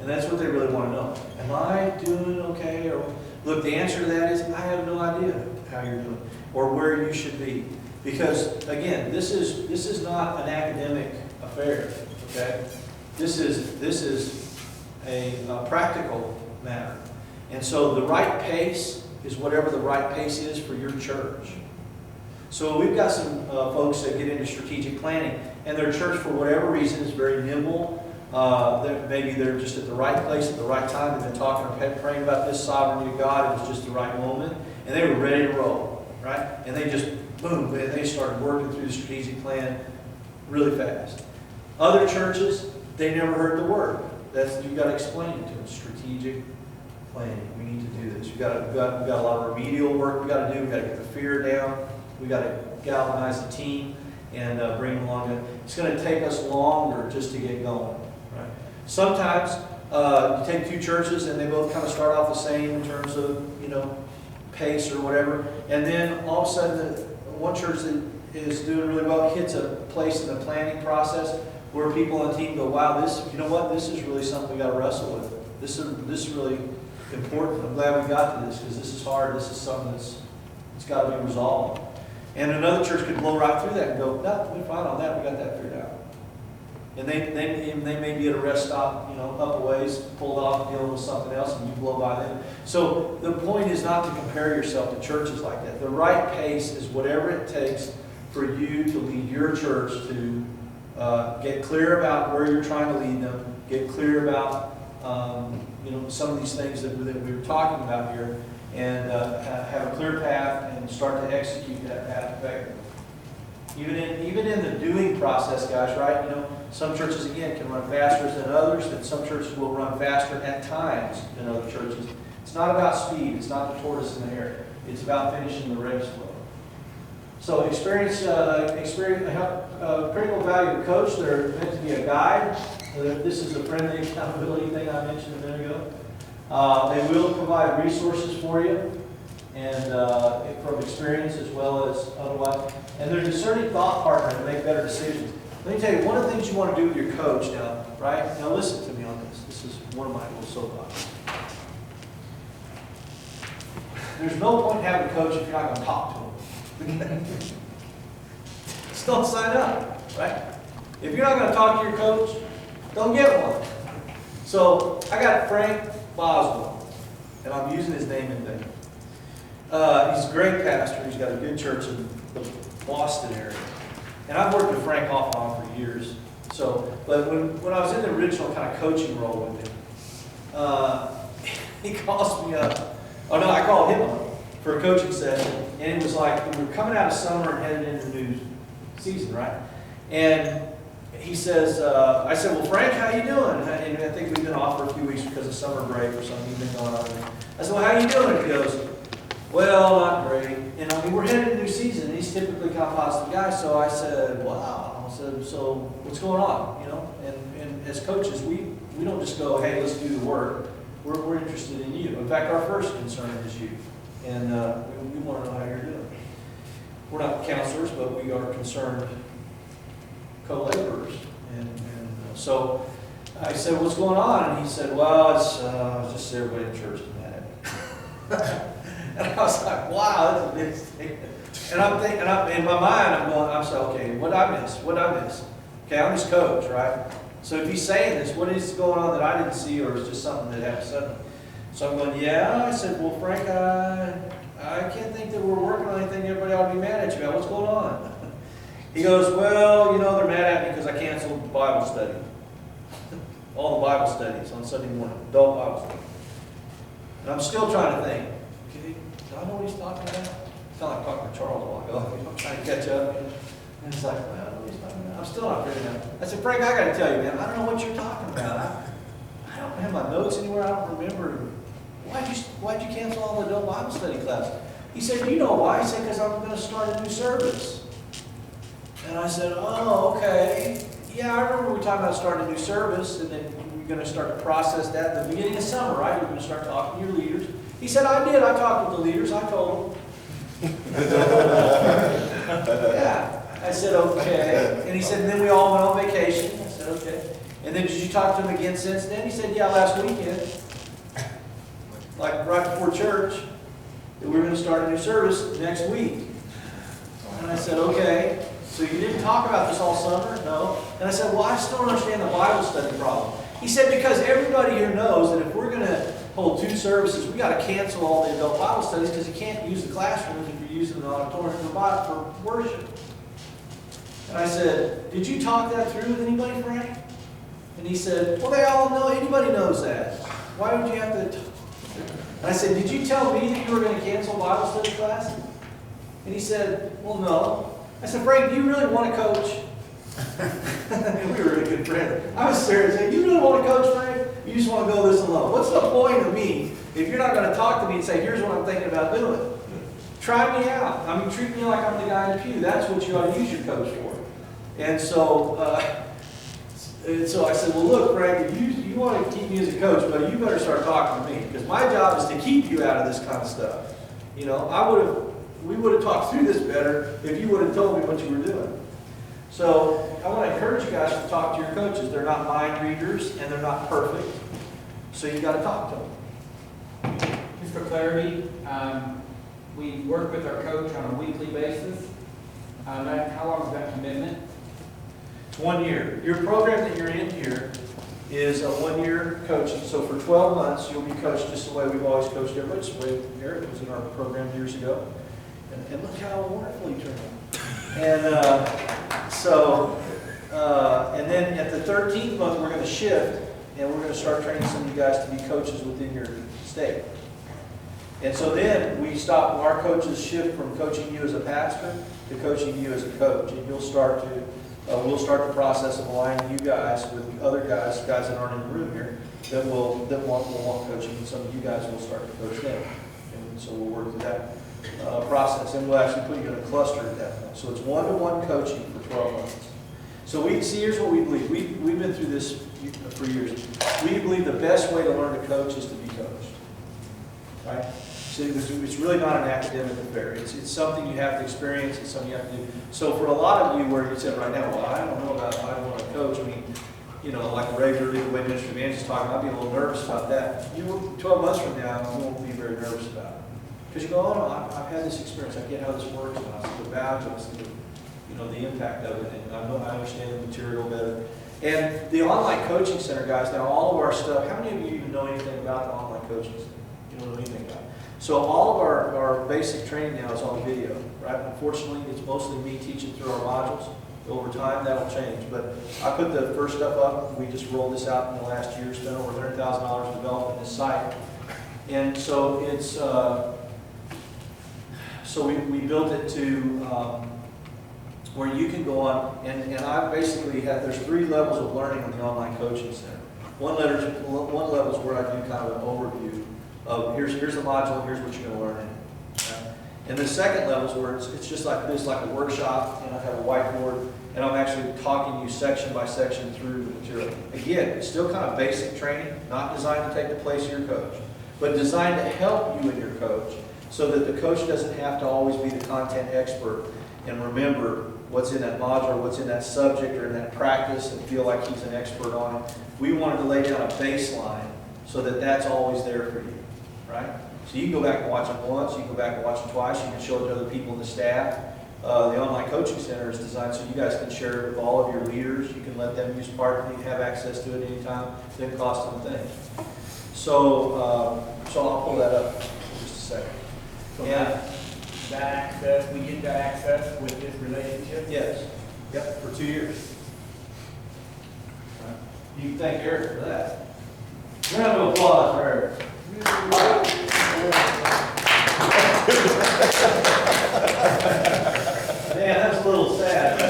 And that's what they really want to know. Am I doing okay? Or look, the answer to that is I have no idea how you're doing or where you should be. Because again, this is not an academic affair. Okay? This is a practical matter. And so the right pace is whatever the right pace is for your church. So we've got some folks that get into strategic planning, and their church, for whatever reason, is very nimble. Maybe they're just at the right place at the right time. They've been talking or praying about this sovereignty of God. It was just the right moment, and they were ready to roll, right? And they just, boom, they started working through the strategic plan really fast. Other churches, they never heard the word. You've got to explain it to them. Strategic planning. We need to do this. We've got a lot of remedial work we've got to do. We've got to get the fear down. We've got to galvanize the team and bring them along. It's going to take us longer just to get going. Right? Sometimes you take two churches and they both kind of start off the same in terms of pace or whatever, and then all of a sudden one church that is doing really well hits a place in the planning process where people on the team go, wow, this is really something we got to wrestle with. This is really important. I'm glad we got to this because this is hard. This is something it's got to be resolved. And another church could blow right through that and go, no, we're fine on that. We got that figured out. And they may be at a rest stop, up a ways, pulled off, dealing with something else, and you blow by them. So the point is not to compare yourself to churches like that. The right pace is whatever it takes for you to lead your church to get clear about where you're trying to lead them, get clear about some of these things that we were talking about here, and have a clear path and start to execute that path effectively. Even in the doing process, guys, right? Some churches, again, can run faster than others, and some churches will run faster at times than other churches. It's not about speed. It's not the tortoise in the hare. It's about finishing the race well. So experience, critical value of coach. They're meant to be a guide. This is a friendly accountability thing I mentioned a minute ago. They will provide resources for you, and from experience as well as otherwise. And they're a discerning thought partner to make better decisions. Let me tell you, one of the things you want to do with your coach now, right? Now listen to me on this. This is one of my little soapboxes. There's no point in having a coach if you're not going to talk to him. Just don't sign up, right? If you're not going to talk to your coach, don't get one. So I got Frank Boswell, and I'm using his name in vain. He's a great pastor. He's got a good church in the Boston area. And I've worked with Frank off and on for years. But when I was in the original kind of coaching role with him, he calls me up. Oh no, I called him up for a coaching session. And it was like we were coming out of summer and headed into the new season, right? And he says, I said, well, Frank, how you doing? And I think we've been off for a few weeks because of summer break or something. He's been going on. I said, well, how you doing? He goes, well, not great. And we're headed into new season, and he's typically kind of positive guy. So I said, wow. I said, so what's going on? And as coaches, we don't just go, hey, let's do the work. We're interested in you. In fact, our first concern is you. And we want to know how you're doing. We're not counselors, but we are concerned co-laborers. And so I said, what's going on? And he said, well, it's just everybody in church is mad at me. And I was like, wow, that's a big statement. And I'm thinking, in my mind, I'm saying, okay, what did I miss? Okay, I'm his coach, right? So if he's saying this, what is going on that I didn't see, or is just something that happened suddenly? So I'm going, yeah. I said, well, Frank, I can't think that we're working on anything everybody ought to be mad at you about. What's going on? He goes, well, they're mad at me because I canceled the Bible study. All the Bible studies on Sunday morning, adult Bible study. And I'm still trying to think, okay, do I know what he's talking about? It's kind of like talking to Charles a while ago. I'm trying to catch up. And it's like, well, I don't know what he's talking about. I'm still not figuring it out. I said, Frank, I got to tell you, man, I don't know what you're talking about. I don't have my notes anywhere. I don't remember. Why'd you cancel all the adult Bible study class? He said, you know why? He said, because I'm going to start a new service. And I said, oh, okay. Yeah, I remember we talked about starting a new service, and then you're going to start to process that at the beginning of summer, right? You're going to start talking to your leaders. He said, I did. I talked with the leaders. I told them. Yeah. I said, okay. And he said, and then we all went on vacation. I said, okay. And then did you talk to him again since then? He said, yeah, last weekend. Like right before church. That we were going to start a new service next week. And I said, okay. So you didn't talk about this all summer? No. And I said, well, I still don't understand the Bible study problem. He said, because everybody here knows that if we're going to hold 2 services, we got to cancel all the adult Bible studies because you can't use the classrooms if you're using the auditorium for worship. And I said, did you talk that through with anybody, Frank? And he said, well, they all know, anybody knows that. Why would you have to? And I said, did you tell me that you were going to cancel Bible study class? And he said, well, no. I said, Frank, do you really want to coach? We were really good friends. I was serious. I said, you really want to coach, Frank? You just want to go this alone. What's the point of me if you're not going to talk to me and say, here's what I'm thinking about doing? Try me out. I mean, treat me like I'm the guy in the pew. That's what you ought to use your coach for. And so I said, well, look, Frank, if you want to keep me as a coach, but you better start talking to me because my job is to keep you out of this kind of stuff. You know, we would have talked through this better if you would have told me what you were doing. So I want to encourage you guys to talk to your coaches. They're not mind readers and they're not perfect. So you got to talk to them. Just for clarity, we work with our coach on a weekly basis. How long is that commitment? It's 1 year. Your program that you're in here is a 1-year coaching. So for 12 months, you'll be coached just the way we've always coached everybody. Just the way Eric was in our program years ago. And look how wonderful he turned out. And then at the 13th month, we're going to shift, and we're going to start training some of you guys to be coaches within your state. And so then we stop, our coaches shift from coaching you as a pastor to coaching you as a coach. And you'll start to, we'll start the process of aligning you guys with the other guys that aren't in the room here, that will want coaching, and some of you guys will start to coach them. And so we'll work through that process, and we'll actually put you in a cluster at that point. So it's 1-to-1 coaching for 12 months. So here's what we believe. We've been through this for years. We believe the best way to learn to coach is to be coached. Right? So it's really not an academic affair. It's something you have to experience. It's something you have to do. So for a lot of you, where you said right now, well, I don't know about if I want to coach. I mean, you know, like a regular legal way ministry evangelist talking, I'd be a little nervous about that. 12 months from now, you won't be very nervous about it. Because you go, oh, no, I've had this experience. I get how this works. And I see the value. I see the impact of it. And I understand the material better. And the online coaching center, guys, now all of our stuff, how many of you even know anything about the online coaching center? You don't know anything about it. So all of our basic training now is on video, right? Unfortunately, it's mostly me teaching through our modules. Over time, that'll change. But I put the first stuff up. We just rolled this out in the last year. Spent over $100,000 developing this site. And so it's... So we built it to where you can go on, and I basically there's 3 levels of learning on the online coaching center. One level is where I do kind of an overview of here's the module, here's what you're going to learn in it. Right? And the second level is where it's just like this, like a workshop, and I have a whiteboard, and I'm actually talking you section by section through the material. Again, it's still kind of basic training, not designed to take the place of your coach, but designed to help you and your coach, so that the coach doesn't have to always be the content expert and remember what's in that module, what's in that subject or in that practice and feel like he's an expert on it. We wanted to lay down a baseline so that that's always there for you, right? So you can go back and watch it once, you can go back and watch it twice, you can show it to other people in the staff. The online coaching center is designed so you guys can share it with all of your leaders. You can let them use part of it, you have access to it anytime. It doesn't cost them a thing. So I'll pull that up in just a second. So that access, we get that access with this relationship? Yes. Yep, for 2 years. Right. You can thank Eric for that. Round of applause for Eric. Man, that's a little sad.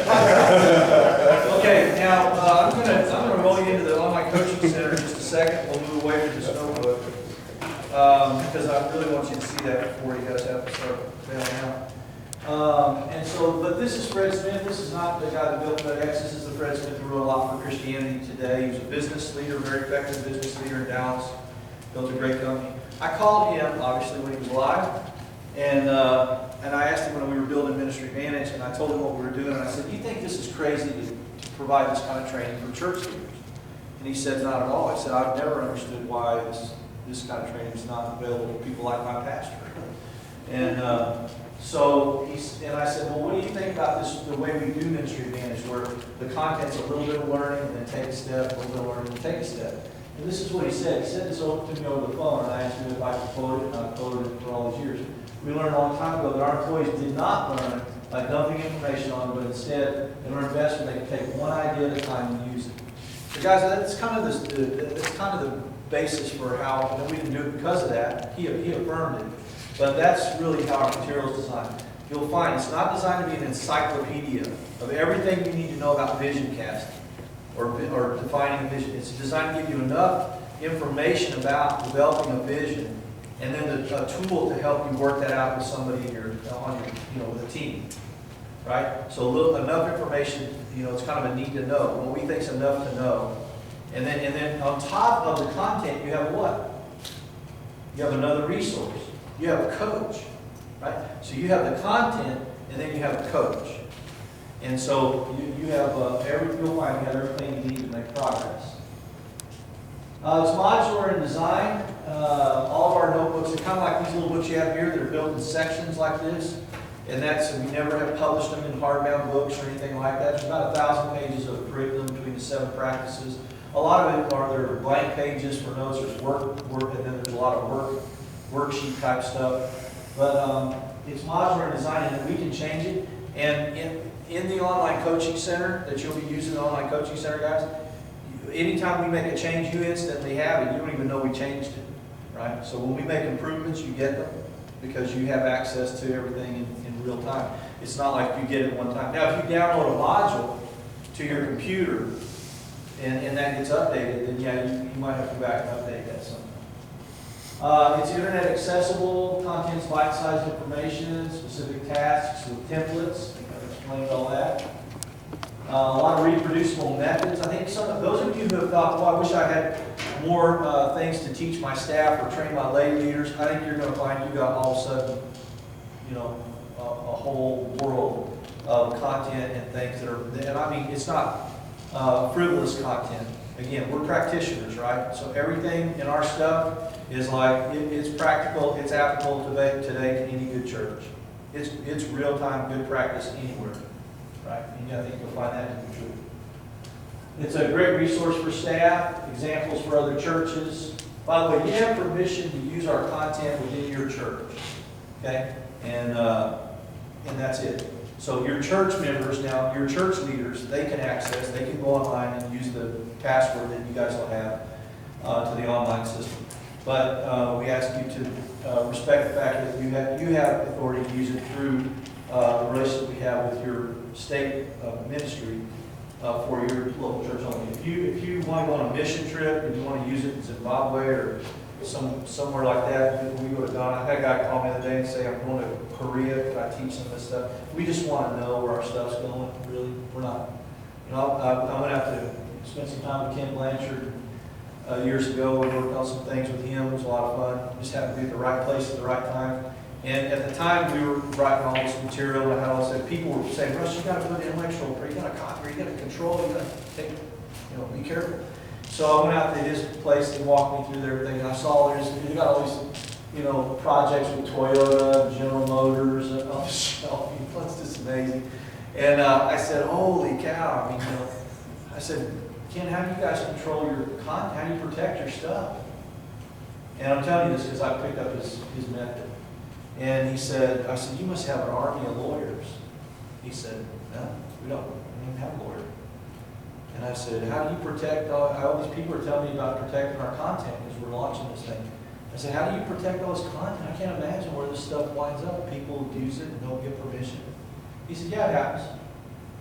Okay, now I'm gonna roll you into the online coaching center in just a second. We'll move away from this notebook. Because I really want you to see that before you guys have to start bailing out. But this is Fred Smith. This is not the guy that built FedEx. This is the Fred Smith who wrote a lot for Christianity Today. He was a business leader, very effective business leader in Dallas. Built a great company. I called him, obviously, when he was alive, and I asked him when we were building Ministry Advantage, and I told him what we were doing, and I said, "You think this is crazy to provide this kind of training for church leaders?" And he said, not at all. I said, I've never understood why this kind of training is not available to people like my pastor. And and I said, well, what do you think about this, the way we do Ministry Advantage, where the content's a little bit of learning and then take a step, a little bit of learning and take a step. And this is what he said. He said this to me over the phone, and I asked him if I could quote it, and I've quoted it for all these years. We learned a long time ago that our employees did not learn by dumping information on them, but instead they learned best when they could take one idea at a time and use it. So guys, that's kind of the basis for how, and we didn't do it because of that. He affirmed it. But that's really how our material is designed. You'll find it's not designed to be an encyclopedia of everything you need to know about vision casting or defining a vision. It's designed to give you enough information about developing a vision, and then a tool to help you work that out with somebody with a team, right? So enough information. It's kind of a need to know. What we think is enough to know, and then on top of the content, you have what? You have another resource. You have a coach, right? So you have the content, and then you have a coach. And so you have you'll find you have everything you need to make progress. It's modular in design. All of our notebooks are kind of like these little books you have here. They're built in sections like this. And we never have published them in hardbound books or anything like that. There's about 1,000 pages of curriculum between the 7 practices. A lot of it are blank pages for notes. There's work, and then there's a lot of worksheet type stuff. But it's modular in design, and we can change it. And in the online coaching center that you'll be using, the online coaching center, guys, anytime we make a change, you instantly have it. You don't even know we changed it, right? So when we make improvements, you get them because you have access to everything in real time. It's not like you get it one time. Now, if you download a module to your computer and that gets updated, then yeah, you might have to go back and update that sometime. It's internet accessible, contains bite-sized information, specific tasks with templates. I think I've explained all that. A lot of reproducible methods. I think those of you who have thought, well, I wish I had more things to teach my staff or train my lay leaders, I think you're going to find you got all of a sudden, a whole world of content and things that are, and I mean, it's not frivolous content. Again, we're practitioners, right? So everything in our stuff is like, it's practical, it's applicable today to any good church. It's real-time good practice anywhere, right? And I think you'll find that to be true. It's a great resource for staff, examples for other churches. By the way, you have permission to use our content within your church, okay? And that's it. So your church members now, your church leaders, they can access, they can go online and use the password that you guys will have to the online system. But we ask you to respect the fact that you have authority to use it through the relationship we have with your state ministry for your local church only. If you want to go on a mission trip and you want to use it in Zimbabwe or somewhere like that, we go to Ghana. I had a guy call me the other day and say, I'm going to Korea, could I teach some of this stuff? We just want to know where our stuff's going, really. We're not, I'm going to have to spend some time with Ken Blanchard years ago. We worked on some things with him. It was a lot of fun. Just happened to be at the right place at the right time. And at the time, we were writing all this material, and I had all this, people were saying, Russ, you got to put intellectual, you got to copy, you got to control, you got to take, be careful. So I went out to his place and walked me through everything, and I saw you got all these, projects with Toyota, and General Motors, and on the shelf. It's just amazing. And I said, holy cow! I mean, I said, Ken, how do you guys control your content? How do you protect your stuff? And I'm telling you this because I picked up his method. And I said, you must have an army of lawyers. He said, no, we don't even have a lawyer. And I said, how do you protect, all these people are telling me about protecting our content as we're launching this thing. I said, how do you protect all this content? I can't imagine where this stuff winds up. People use it and don't get permission. He said, yeah, it happens.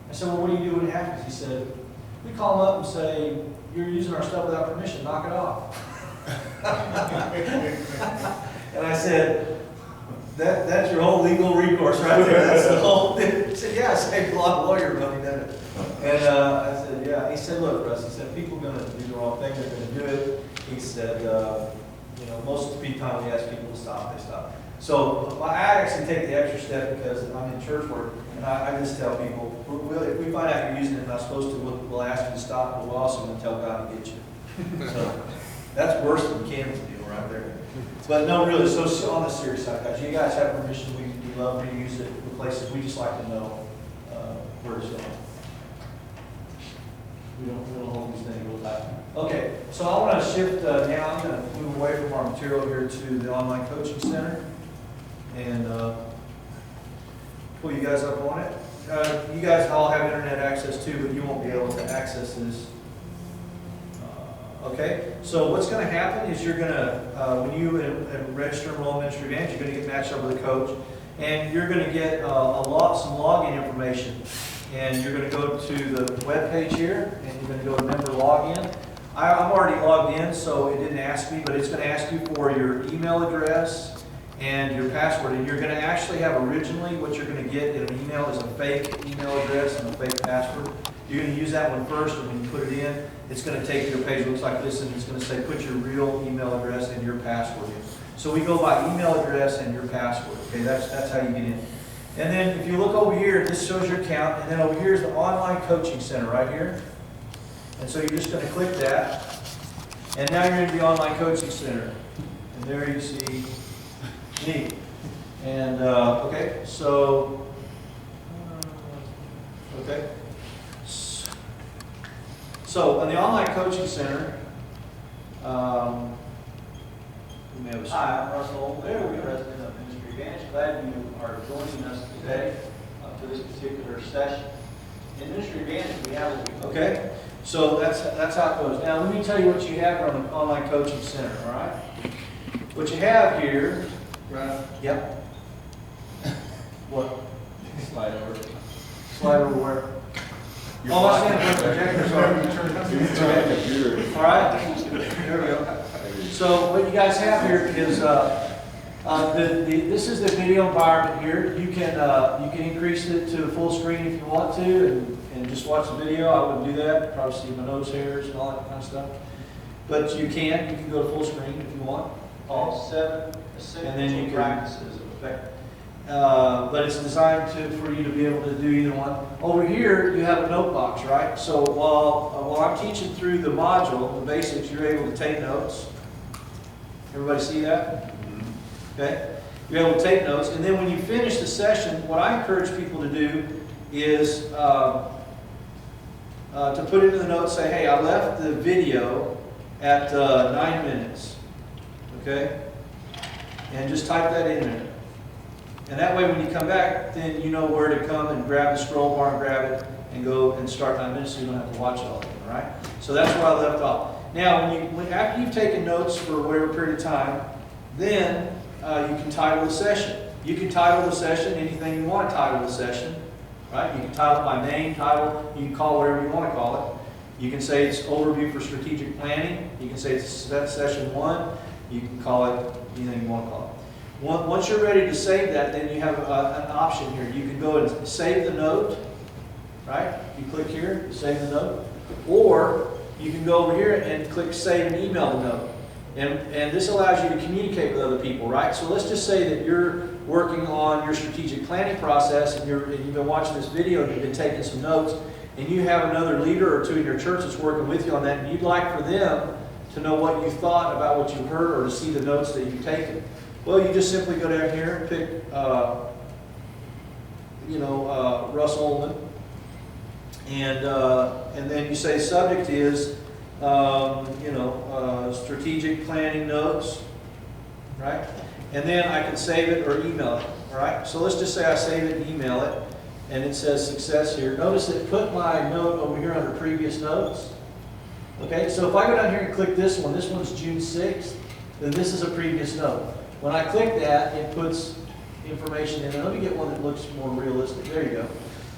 I said, well, what do you do when it happens? He said, we call them up and say, you're using our stuff without permission, knock it off. And I said, that's your whole legal recourse right there. That's the whole thing. He said, yeah, I saved a lot of lawyer money, didn't it? And I said, yeah. He said, look, Russ, he said, people are going to do the wrong thing. They're going to do it. He said, most of the time we ask people to stop, they stop. So I actually take the extra step because I'm in church work, and I just tell people, if we find out you're using it and not supposed to, we'll ask you to stop, but we're also going to tell God to get you. So, that's worse than Cam's deal right there. But no, really, so on the serious side, guys, you guys have permission, we love to use it in places, we just like to know where it's going. We don't hold these things real tight. Okay, so I want to shift now, I'm going to move away from our material here to the online coaching center. And pull you guys up on it. You guys all have internet access too, but you won't be able to access this. Okay, so what's going to happen is you're going to, when you register enroll in Ministry Advantage, you're going to get matched up with a coach, and you're going to get some login information. And you're going to go to the web page here, and you're going to go to member login. I'm already logged in, so it didn't ask me, but it's going to ask you for your email address and your password. And you're going to actually have originally what you're going to get in an email is a fake email address and a fake password. You're going to use that one first, and when you put it in, it's going to take you to a page that looks like this, and it's going to say put your real email address and your password in. So we go by email address and your password. Okay, that's how you get in. And then if you look over here, this shows your account, and then over here is the online coaching center right here. And so you're just going to click that, and now you're in the online coaching center. And there you see me. And okay, so okay. So on the online coaching center, we have a Hi, I'm Russ, President of Ministry Advantage. Glad you are joining us today for this particular session. In Ministry Advantage, we have what we okay. So that's how it goes. Now let me tell you what you have on the online coaching center. All right. What you have here, right? Yep. What? Slide over. Slide over where? Oh, I see the projectors are. All right. There we go. So what you guys have here is this is the video environment here. You can increase it to full screen if you want to, and just watch the video. I wouldn't do that. Probably see my nose hairs and all that kind of stuff. But you can go to full screen if you want. all 7 And then you essential can- practices of effective. But it's designed for you to be able to do either one. Over here, you have a note box, right? So while I'm teaching through the module, the basics, you're able to take notes. Everybody see that? Okay? You're able to take notes, and then when you finish the session, what I encourage people to do is to put into the notes, say, hey, I left the video at 9 minutes. Okay? And just type that in there. And that way, when you come back, then you know where to come and grab the scroll bar and grab it and go and start 9 minutes so you don't have to watch it all again, all right? So that's where I left off. Now, after you've taken notes for whatever period of time, then you can title the session. You can title the session anything you want to title the session, right? You can title it by name, title, you can call it whatever you want to call it. You can say it's Overview for Strategic Planning. You can say it's Session 1. You can call it anything you want to call it. Once you're ready to save that, then you have an option here. You can go and save the note, right? You click here, save the note. Or you can go over here and click Save and email the note. And this allows you to communicate with other people, right? So let's just say that you're working on your strategic planning process and you've been watching this video and you've been taking some notes, and you have another leader or two in your church that's working with you on that, and you'd like for them to know what you thought about what you've heard or to see the notes that you've taken. Well, you just simply go down here and pick, Russ Ohlman, and then you say subject is, strategic planning notes, right? And then I can save it or email it, all right? So let's just say I save it and email it, and it says success here. Notice it put my note over here under previous notes. Okay, so if I go down here and click this one's June 6th, then this is a previous note. When I click that, it puts information in. And let me get one that looks more realistic. There you go.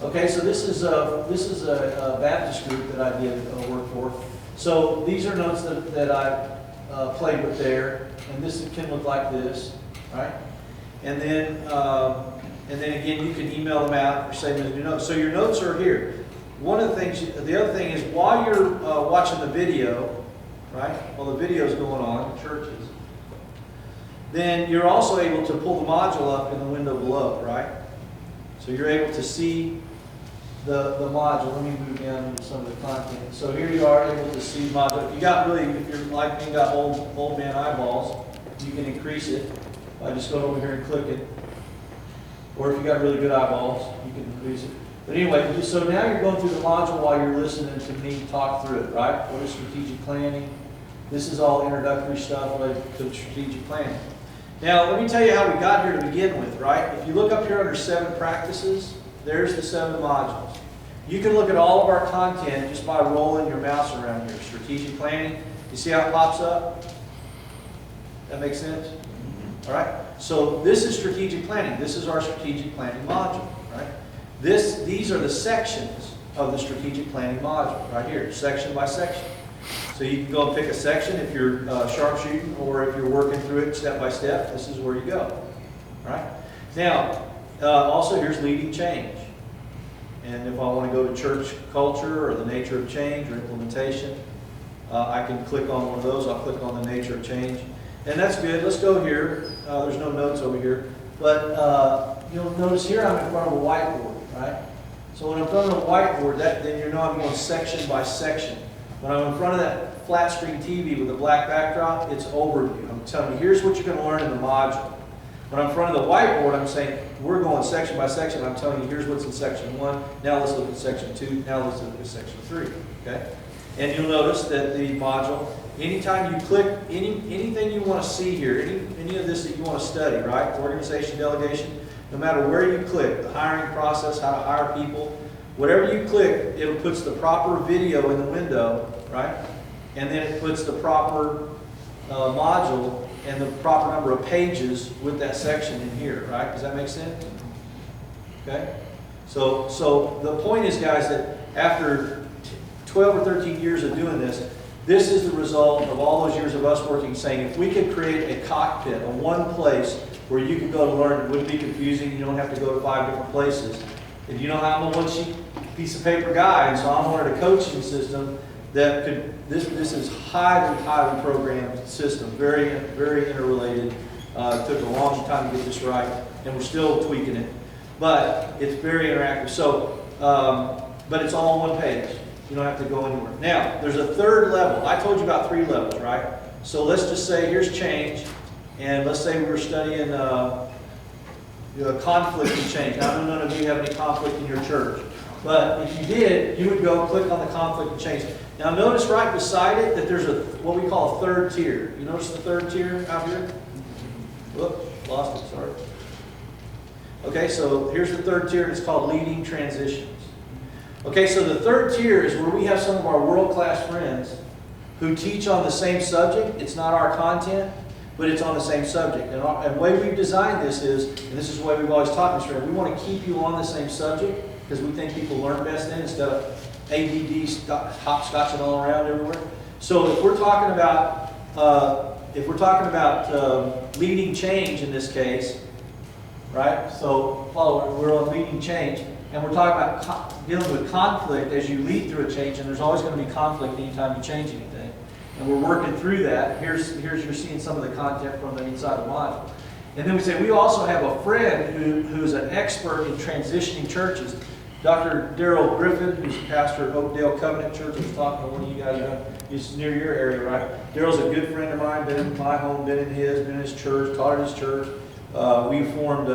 Okay, so this is a Baptist group that I did work for. So these are notes that I played with there, and this can look like this, right? And then again, you can email them out or save them as new notes. So your notes are here. One of the things, the other thing is while you're watching the video, right? While the video is going on, churches. Then you're also able to pull the module up in the window below, right? So you're able to see the module. Let me move down to some of the content. So here you are able to see module. If you got really, if you're like me, got old man eyeballs, you can increase it by just going over here and clicking. Or if you got really good eyeballs, you can increase it. But anyway, so now you're going through the module while you're listening to me talk through it, right? What is strategic planning? This is all introductory stuff related to strategic planning. Now, let me tell you how we got here to begin with, right? If you look up here under 7 practices, there's the 7 modules. You can look at all of our content just by rolling your mouse around here. Strategic planning, you see how it pops up? That makes sense? All right? So this is strategic planning. This is our strategic planning module, right? These are the sections of the strategic planning module, right here, section by section. So you can go and pick a section if you're sharpshooting, or if you're working through it step by step, this is where you go, all right? Now, also here's leading change. And if I want to go to church culture, or the nature of change, or implementation, I can click on one of those. I'll click on the nature of change. And that's good. Let's go here. There's no notes over here. But you'll notice here I'm in front of a whiteboard, right? So when I'm in front of a whiteboard, then you know I'm going section by section. When I'm in front of that flat screen TV with a black backdrop, it's overview. I'm telling you, here's what you're going to learn in the module. When I'm in front of the whiteboard, I'm saying, we're going section by section. I'm telling you, here's what's in section 1. Now let's look at section 2. Now let's look at section 3. Okay? And you'll notice that the module, anytime you click anything you want to see here, any of this that you want to study, right? Organization, delegation, no matter where you click, the hiring process, how to hire people, whatever you click, it puts the proper video in the window, right? And then it puts the proper module and the proper number of pages with that section in here, right? Does that make sense? Okay? So the point is, guys, that after 12 or 13 years of doing this, this is the result of all those years of us working, saying if we could create a cockpit, a one place where you could go to learn, it wouldn't be confusing, you don't have to go to 5 different places. And you know how I'm a one-sheet piece of paper guy, and so I wanted a coaching system that could, this is highly programmed system, very interrelated. It took a long time to get this right, and we're still tweaking it. But it's very interactive. So, but it's all on one page. You don't have to go anywhere. Now, there's a 3rd level. I told you about 3 levels, right? So let's just say here's change, and let's say we were studying conflict and change. Now, I know none of you have any conflict in your church, but if you did, you would go click on the conflict and change. Now, notice right beside it that there's what we call a 3rd tier. You notice the 3rd tier out here? Whoop, lost it, sorry. Okay, so here's the 3rd tier, and it's called leading transitions. Okay, so the 3rd tier is where we have some of our world-class friends who teach on the same subject. It's not our content, but it's on the same subject. And the way we've designed this is, and this is the way we've always taught this, we want to keep you on the same subject because we think people learn best then instead of ADD hopscotching all around everywhere. So if we're talking about leading change in this case, right? So we're on leading change, and we're talking about dealing with conflict as you lead through a change, and there's always going to be conflict anytime you change anything. And we're working through that. Here's you're seeing some of the content from the inside of the module. And then we say we also have a friend who's an expert in transitioning churches. Dr. Darrell Griffin, who's pastor at Oakdale Covenant Church. I was talking to one of you guys. He's near your area, right? Darrell's a good friend of mine, been in my home, been in his church, taught at his church. We formed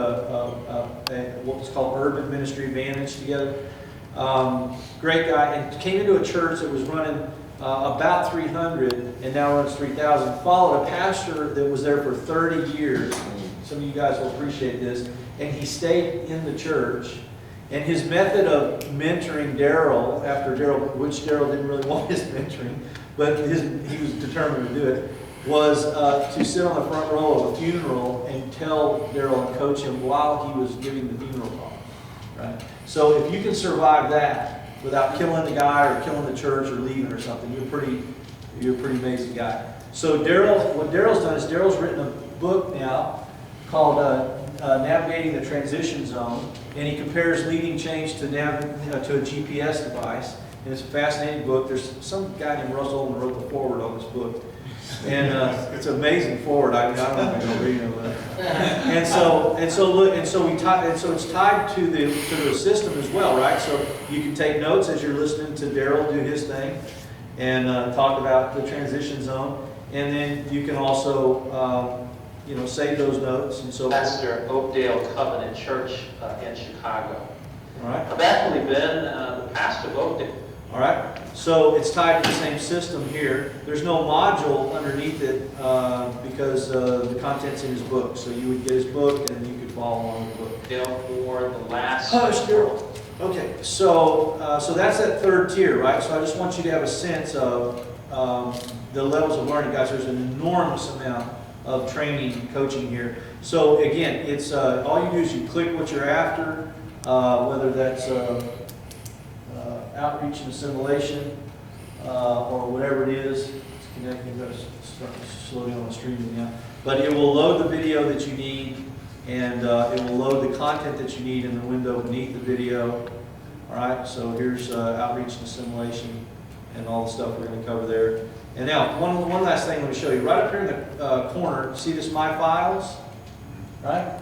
what's called Urban Ministry Advantage together. Great guy, and came into a church that was running about 300, and now runs 3,000. Followed a pastor that was there for 30 years. Some of you guys will appreciate this. And he stayed in the church. And his method of mentoring Darrell, which Darrell didn't really want his mentoring, but he was determined to do it, was to sit on the front row of a funeral and tell Darrell and coach him while he was giving the funeral talk. Right? So if you can survive that without killing the guy or killing the church or leaving or something, you're a pretty amazing guy. So what Darrell's done is Darrell's written a book now called Navigating the Transition Zone, and he compares leading change to a GPS device. And it's a fascinating book. There's some guy named Russ Ohlman wrote the foreword on this book. And it's amazing forward. I don't know if you're reading it. And so it's tied to the system as well, right? So you can take notes as you're listening to Daryl do his thing and talk about the transition zone. And then you can also, save those notes and so forth. Pastor Oakdale Covenant Church in Chicago. All right. I've actually been the pastor of Oakdale. All right. So it's tied to the same system here. There's no module underneath it because the content's in his book. So you would get his book and you could follow along with the book. Oakdale for the last. Okay. So that's that third tier, right? So I just want you to have a sense of the levels of learning, guys. There's an enormous amount of training and coaching here. So again, it's all you do is you click what you're after, whether that's outreach and assimilation or whatever it is. It's connecting. Got to start slow down the streaming now. But it will load the video that you need, and it will load the content that you need in the window beneath the video. All right. So here's outreach and assimilation and all the stuff we're going to cover there. And now, one last thing I'm going to show you. Right up here in the corner, see this My Files? Right?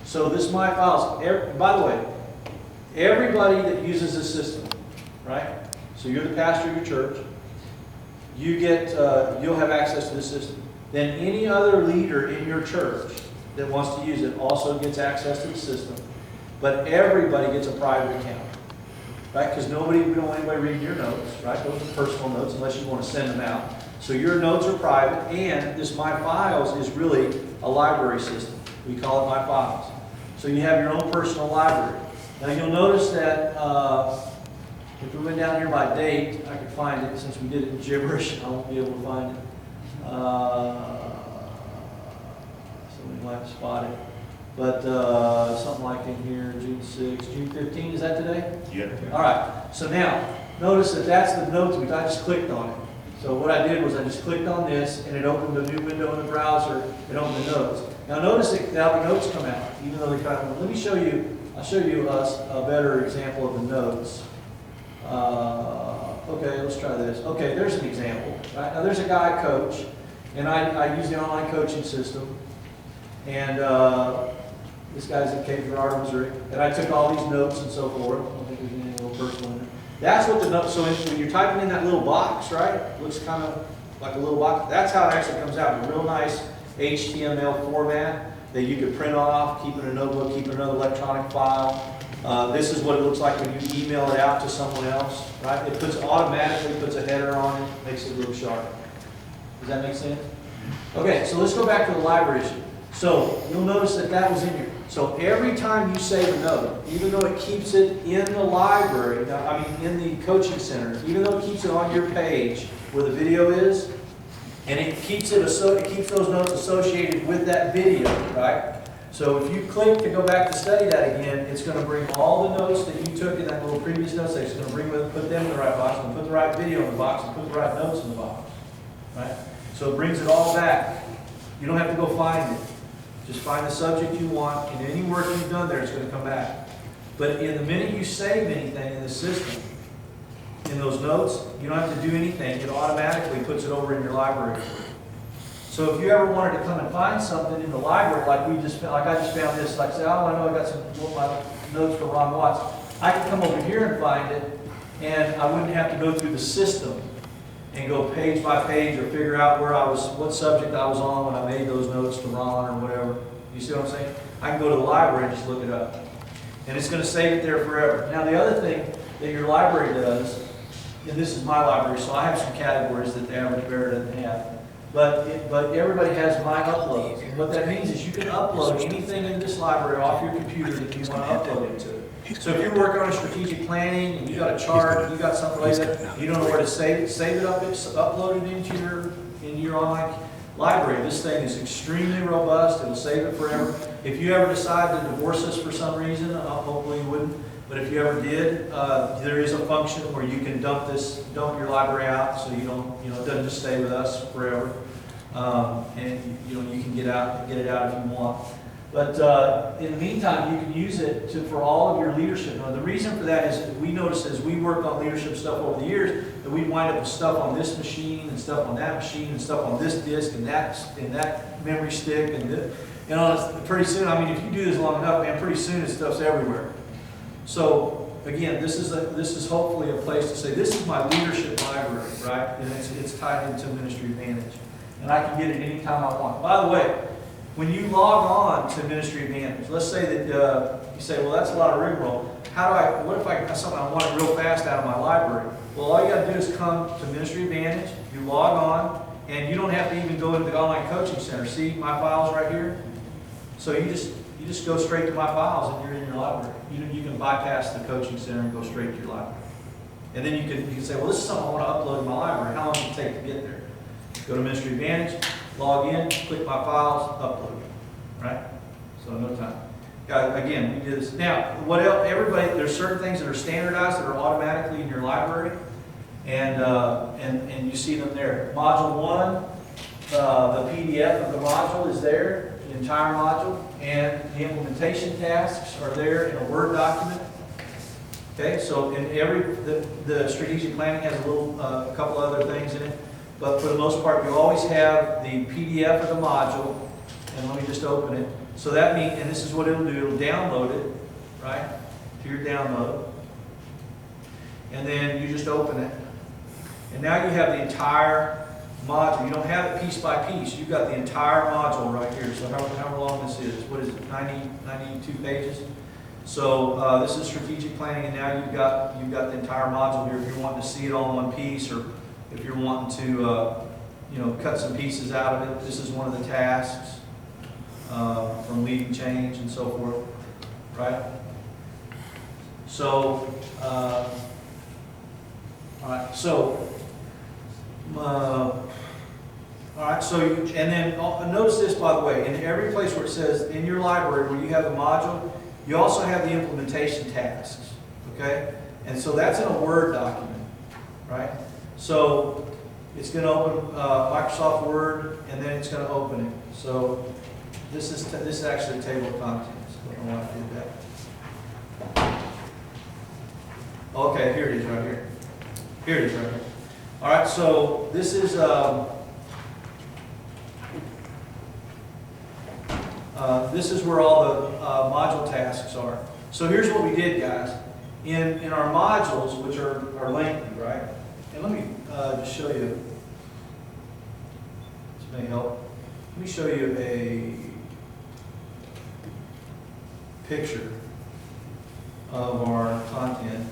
So this My Files, by the way, everybody that uses this system, right? So you're the pastor of your church, you'll have access to this system. Then any other leader in your church that wants to use it also gets access to the system. But everybody gets a private account. Right? Because we don't want anybody reading your notes, right? Those are personal notes unless you want to send them out. So your notes are private, and this My Files is really a library system. We call it My Files. So you have your own personal library. Now you'll notice that if we went down here by date, I could find it. Since we did it in gibberish, I won't be able to find it. Somebody might spot it. But something like in here, June 6th, June 15th, is that today? Yeah. All right, so now, notice that that's the notes, which I just clicked on it. So what I did was I just clicked on this, and it opened a new window in the browser, and opened the notes. Now notice that now the notes come out, even though they kind of, let me show you, I'll show you a better example of the notes. Okay, let's try this. Okay, there's an example. Right? Now there's a guy I coach, and I use the online coaching system. And this guy's in Cape Girardeau, Missouri. And I took all these notes and so forth. I don't think there's anything real personal in there. That's what the notes, so when you're typing in that little box, right? It looks kind of like a little box. That's how it actually comes out in a real nice HTML format that you could print off, keep in a notebook, keep in another electronic file. This is what it looks like when you email it out to someone else, right? It automatically puts a header on it, makes it look sharp. Does that make sense? Okay, so let's go back to the library issue. So you'll notice that was in here. So every time you save a note, even though it keeps it in the library, in the coaching center, even though it keeps it on your page where the video is, and it keeps those notes associated with that video, right? So if you click to go back to study that again, it's going to bring all the notes that you took in that little previous note section. It's going to put them in the right box, and put the right video in the box, and put the right notes in the box, right? So it brings it all back. You don't have to go find it. Just find the subject you want, and any work you've done there is going to come back. But in the minute you save anything in the system, in those notes, you don't have to do anything. It automatically puts it over in your library. So if you ever wanted to come and find something in the library, like I just found this, like say, oh, I know I got some my notes from Ron Watts. I could come over here and find it, and I wouldn't have to go through the system and go page by page or figure out what subject I was on when I made those notes to Ron or whatever. You see what I'm saying? I can go to the library and just look it up. And it's going to save it there forever. Now the other thing that your library does, and this is my library, so I have some categories that the average bearer doesn't have. But everybody has My Uploads. And what that means is you can upload anything in this library off your computer that you want to upload into it. So if you're working on strategic planning and you got a chart, you got something like that, you don't know where to save it up, upload it into your online library. This thing is extremely robust. It'll save it forever. If you ever decide to divorce us for some reason, hopefully you wouldn't, but if you ever did, there is a function where you can dump your library out, so you don't, it doesn't just stay with us forever, and you can get it out if you want. But in the meantime, you can use it for all of your leadership. Now, the reason for that is we noticed as we worked on leadership stuff over the years that we'd wind up with stuff on this machine and stuff on that machine and stuff on this disk and that memory stick and this. You know, pretty soon, I mean, if you do this long enough, man, pretty soon this stuff's everywhere. So again, this is hopefully a place to say, this is my leadership library, right? And it's tied into Ministry Advantage. And I can get it anytime I want. By the way, when you log on to Ministry Advantage, let's say that you say, well, that's a lot of rigmarole. What if I have something I want it real fast out of my library? Well, all you got to do is come to Ministry Advantage, you log on, and you don't have to even go into the online coaching center. See my files right here? So you just go straight to my files and you're in your library. You can bypass the coaching center and go straight to your library. And then you can say, well, this is something I want to upload to my library. How long does it take to get there? Go to Ministry Advantage, log in, click my files, upload. Right? So no time. Again, we did this. Now, what else? Everybody, there's certain things that are standardized that are automatically in your library, and you see them there. Module 1, the PDF of the module is there, the entire module, and the implementation tasks are there in a Word document. Okay, so in the strategic planning has a couple other things in it, but for the most part, you always have the PDF of the module. And let me just open it. So that means, and this is what it'll do, it'll download it, right, to your download. And then you just open it. And now you have the entire module. You don't have it piece by piece. You've got the entire module right here. So however long this is, what is it, 92 pages? So this is strategic planning, and now you've got the entire module here. If you're wanting to see it all in one piece, or if you're wanting to cut some pieces out of it, this is one of the tasks. From leading change and so forth, right? So, all right. So, all right. So, and then notice this, by the way, in every place where it says in your library where you have the module, you also have the implementation tasks. Okay, and so that's in a Word document, right? So it's going to open Microsoft Word, and then it's going to open it. So this is actually a table of contents. I don't know why I did that. Okay, here it is right here. Here it is right here. All right, so this is where all the module tasks are. So here's what we did, guys. In our modules, which are lengthy, right? And let me just show you. This may help. Let me show you a picture of our content.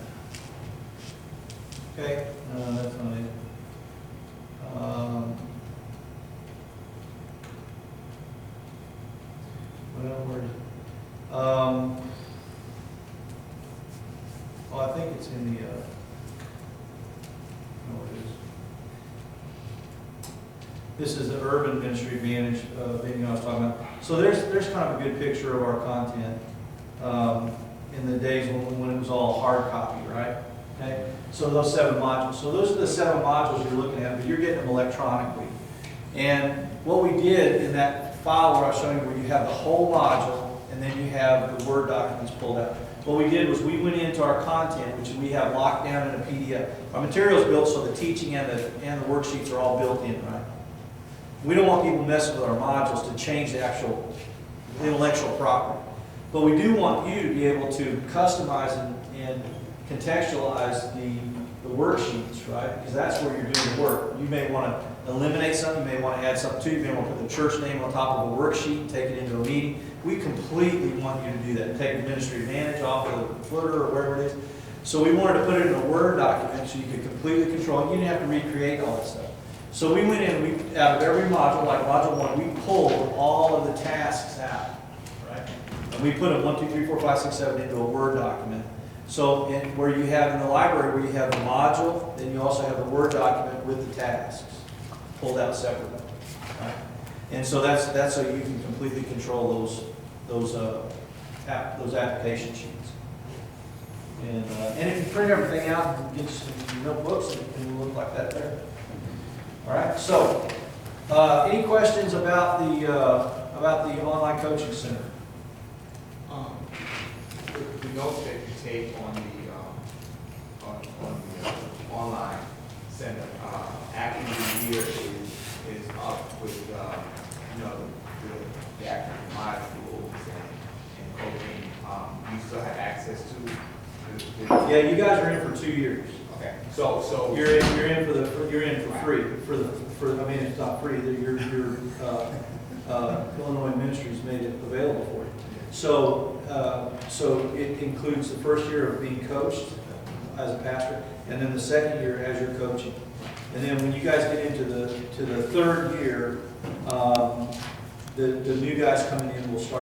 Okay, that's not it. Well, where is it? Well, I think it's in the. No, it is. This is the Urban Ministry Advantage video I was talking about. So there's kind of a good picture of our content in the days when it was all hard copy, right? Okay. So those 7 modules. So those are the 7 modules you're looking at, but you're getting them electronically. And what we did in that file where I was showing you, where you have the whole module and then you have the Word documents pulled out. What we did was we went into our content, which we have locked down in a PDF. Our material is built so the teaching and the worksheets are all built in, right? We don't want people messing with our modules to change the actual intellectual property. But we do want you to be able to customize and contextualize the worksheets, right? Because that's where you're doing the work. You may want to eliminate something, you may want to add something to it, you may want to put the church name on top of a worksheet and take it into a meeting. We completely want you to do that. Take the Ministry Advantage off of the footer or wherever it is. So we wanted to put it in a Word document so you could completely control it. You didn't have to recreate all that stuff. So we went in, out of every module, like module 1, we pulled all of the tasks out, right? And we put them 1, 2, 3, 4, 5, 6, 7 into a Word document. So where you have in the library, where you have the module, then you also have the Word document with the tasks pulled out separately, right? And so that's so you can completely control those application sheets. And if you print everything out and get some notebooks, it can look like that there. All right. So, any questions about the online coaching center? The notes that you take on the, online center, after the year is up with, you know, the active modules and coaching, you still have access to the. Yeah, you guys are in for 2 years. Okay, so. You're in for free, I mean, it's not free, your Illinois Ministries made it available for you. So it includes the first year of being coached as a pastor, and then the second year as you're coaching. And then when you guys get into the third year, the new guys coming in will start